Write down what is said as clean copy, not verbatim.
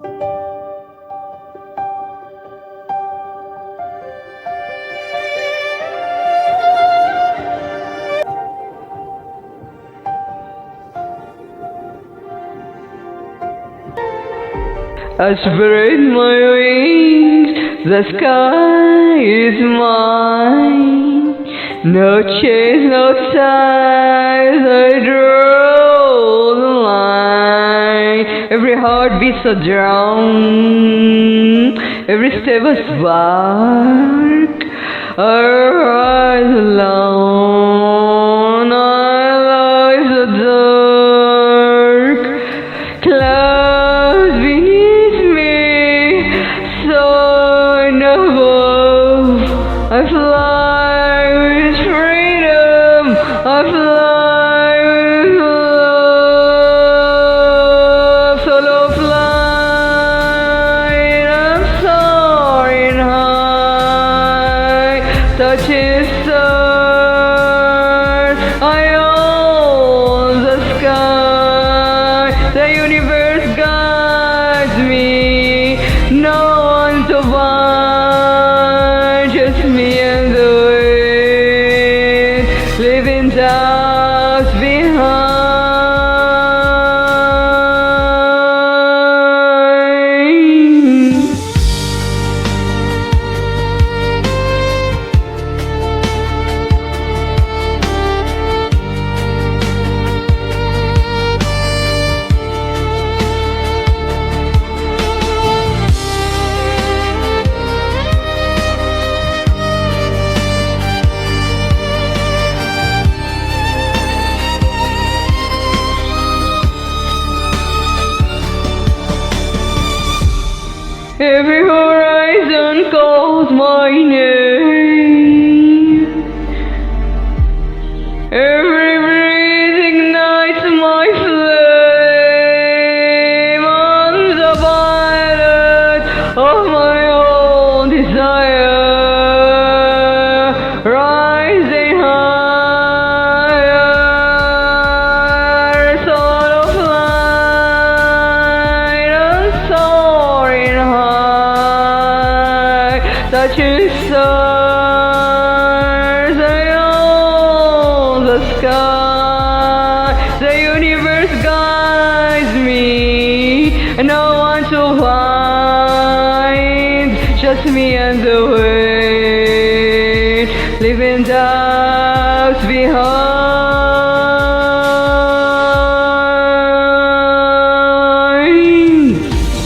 I spread my wings, the sky is mine. No chase, no ties, I draw the line. Every heart beats a drum, every step a spark. I rise alone, I rise the dark. Clouds beneath me, soaring above. I fly with freedom, I fly with love. Solo flight, I'm soaring high, touching stars, I own the sky. The universe guides me, no one to bind, just me and the wind, leaving doubts behind. Every horizon calls my name. Every breeze ignites my flame. I'm the pilot of my own desire, rising higher. Solo flight, I'm soaring high, touching stars, I own the sky. The universe guides me, and